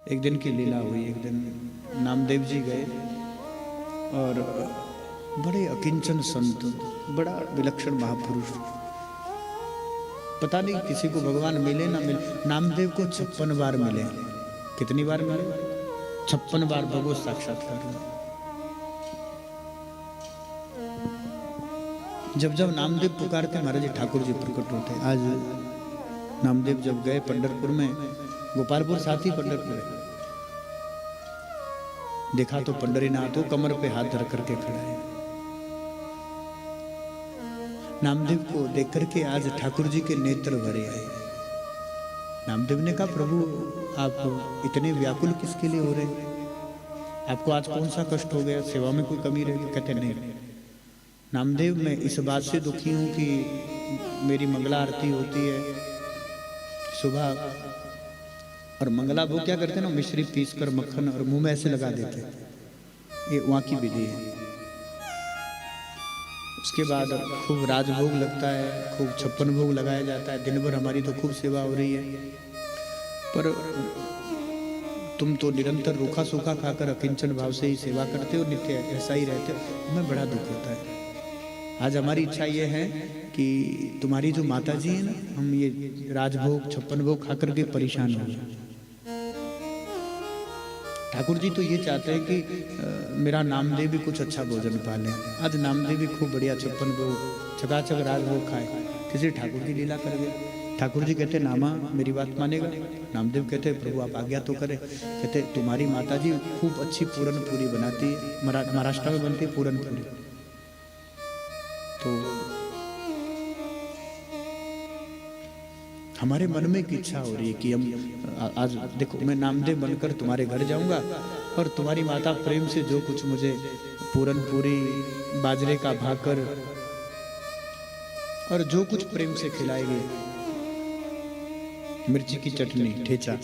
एक दिन की लीला हुई। एक दिन नामदेव जी गए और बड़े अकिंचन संत, बड़ा विलक्षण महापुरुष, पता नहीं किसी को भगवान मिले ना मिले। नामदेव को 56 बार मिले। कितनी बार मिले? 56 बार भगवत साक्षात्कार हुआ। जब जब नामदेव पुकारते महाराज जी ठाकुर जी प्रकट होते। आज नामदेव जब गए पंढरपुर में, गोपालपुर साथ ही पंढरपुर है, देखा तो पंडरीनाथ वो कमर पे हाथ धर करके खड़ा है। नामदेव को देख करके आज ठाकुर जी के नेत्र भरे आए। नामदेव ने कहा, प्रभु आप इतने व्याकुल किसके लिए हो रहे हैं? आपको आज कौन सा कष्ट हो गया? सेवा में कोई कमी रह गई? कहते नहीं नामदेव, मैं इस बात से दुखी हूं कि मेरी मंगला आरती होती है सुबह, और मंगला वो क्या करते हैं ना, मिश्री पीस कर मक्खन और मुंह में ऐसे लगा देते हैं, ये वहाँ की विधि है। उसके बाद खूब राजभोग लगता है, खूब 56 भोग लगाया जाता है। दिन भर हमारी तो खूब सेवा हो रही है, पर तुम तो निरंतर रूखा सूखा खाकर अकिंचन भाव से ही सेवा करते हो, नित्य ऐसा ही रहते हो। हमें बड़ा दुख होता है। आज हमारी इच्छा ये है कि तुम्हारी जो माता जी है ना, हम ये राजभोग 56 भोग खाकर के परेशान हो जाए। ठाकुर जी तो ये चाहते हैं कि मेरा नामदेव भी कुछ अच्छा भोजन पा लें। आज नामदेव भी खूब बढ़िया 56 भोग चकाचक राजभोग खाए। किसी ठाकुर जी लीला कर गए। ठाकुर जी कहते, नामा मेरी बात मानेगा? नामदेव कहते, प्रभु आप आज्ञा तो करें। कहते, तुम्हारी माता जी खूब अच्छी पूरन पूरी बनाती है, महाराष्ट्र में बनती है पूरन पूरी। तो हमारे मन में एक इच्छा हो रही है कि हम आज देखो, मैं नामदेव बनकर तुम्हारे घर जाऊंगा और तुम्हारी माता प्रेम से जो कुछ मुझे पूरन पूरी, बाजरे का भाकर और जो कुछ प्रेम से खिलाएगी, मिर्ची की चटनी, ठेचा,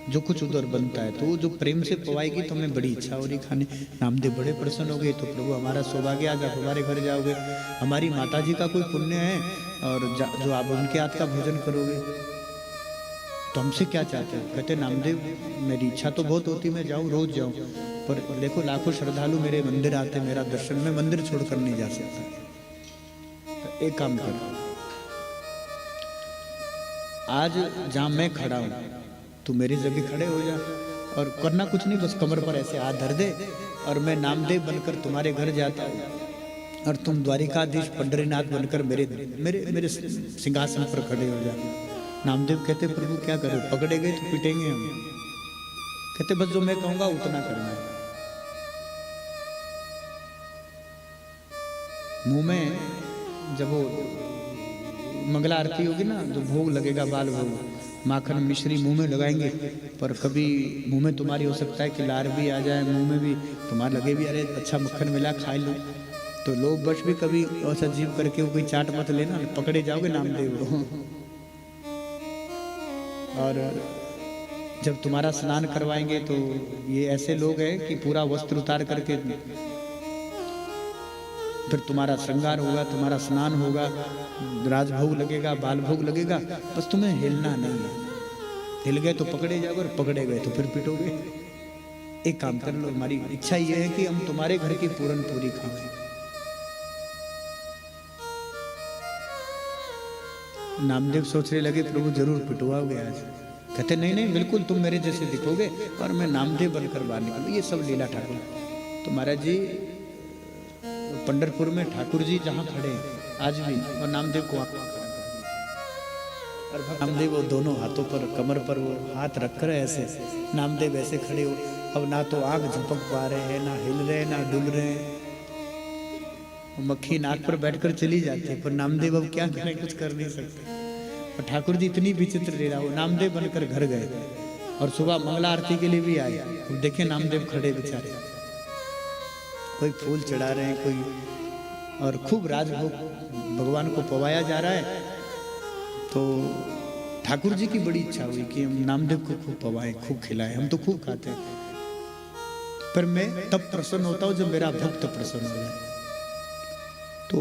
जो कुछ उधर बनता है, तो वो जो प्रेम से पवाएगी तो हमें बड़ी इच्छा हो रही खाने। नामदेव बड़े प्रसन्न हो गए। तो प्रभु हमारा सौभाग्य, आज आप हमारे घर जाओगे, हमारी माता जी का कोई पुण्य है और जो आप उनके हाथ का भोजन करोगे, तो हमसे क्या चाहते हैं? कहते, नामदेव मेरी इच्छा तो बहुत होती मैं जाऊं, रोज जाऊं, पर देखो लाखों श्रद्धालु मेरे मंदिर आते, मेरा दर्शन में मंदिर छोड़कर नहीं जा सकता। तो एक काम करो, आज जहां मैं खड़ा हूं तू मेरी जगह खड़े हो जा, और करना कुछ नहीं, बस कमर पर ऐसे हाथ धर दे और मैं नामदेव बनकर तुम्हारे घर जाता हूँ और तुम द्वारिकाधीश पंडरीनाथ बनकर मेरे मेरे मेरे सिंहासन पर खड़े हो जा। नामदेव कहते, प्रभु क्या करो? पकड़े गए तो पिटेंगे हम। कहते, बस जो मैं कहूंगा उतना करना है। मुंह में जब वो मंगला आरती होगी ना, जो भोग लगेगा, बाल भोग, माखन मिश्री मुंह में लगाएंगे, पर कभी मुंह में तुम्हारी हो सकता है कि लार भी आ जाए, मुंह में भी तुम्हारे लगे भी, अरे अच्छा मक्खन मिला खा लो, तो लोग बस भी कभी ऐसा जीव करके वो कोई चाट मत लेना, पकड़े जाओगे नामदेव। और जब तुम्हारा स्नान करवाएंगे तो ये ऐसे लोग हैं कि पूरा वस्त्र उतार करके फिर तुम्हारा श्रृंगार होगा, तुम्हारा स्नान होगा, राजभोग लगेगा, बाल भोग लगेगा, बस तुम्हें हिलना नहीं है। हिल गए तो पकड़े जाओगे और पकड़े गए तो फिर पिटोगे। एक काम कर लो, हमारी इच्छा ये है कि हम तुम्हारे घर की पूरन पूरी खाएं। नामदेव सोचने लगे, प्रभु जरूर पिटवाओगे आज। कहते, नहीं नहीं, बिल्कुल तुम मेरे जैसे दिखोगे और मैं नामदेव बनकर बाहर निकलूं। ये सब लीला ठाकुर। तो महाराज जी पंढरपुर में ठाकुर जी जहाँ खड़े हैं आज भी, और नामदेव को और नामदेव वो दोनों हाथों पर, कमर पर वो हाथ रखकर ऐसे, नामदेव ऐसे खड़े हो। अब ना तो आंख झपक पा रहे हैं, ना हिल रहे, ना डुल रहे हैं। मक्खी नाक पर बैठकर चली जाती है, पर नामदेव अब क्या करें, कुछ कर नहीं सकते। और ठाकुर जी इतनी विचित्र लीला, वो नामदेव बनकर घर गए और सुबह मंगला आरती के लिए भी आए। देखे नामदेव खड़े बेचारे, कोई फूल चढ़ा रहे हैं, कोई, और खूब राजभोग भगवान को पवाया जा रहा है। तो ठाकुर जी की बड़ी इच्छा हुई कि हम नामदेव को खूब पवाएं, खूब खिलाएं। हम तो खूब खाते हैं, पर मैं तब प्रसन्न होता हूँ जब मेरा भक्त प्रसन्न हो जाए। तो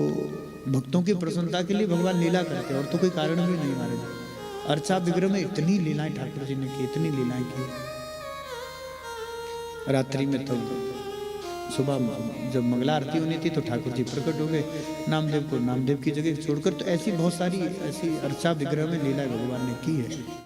भक्तों की प्रसन्नता के लिए भगवान लीला करते हैं, और तो कोई कारण भी नहीं। हमारे अर्चा विग्रह में इतनी लीलाएं ठाकुर जी ने की, इतनी लीलाएं की। रात्रि में तो सुबह जब मंगला आरती होनी थी तो ठाकुर जी प्रकट हो गए नामदेव को नामदेव की जगह छोड़कर। तो ऐसी बहुत सारी ऐसी अर्चा विग्रह में लीला भगवान ने की है।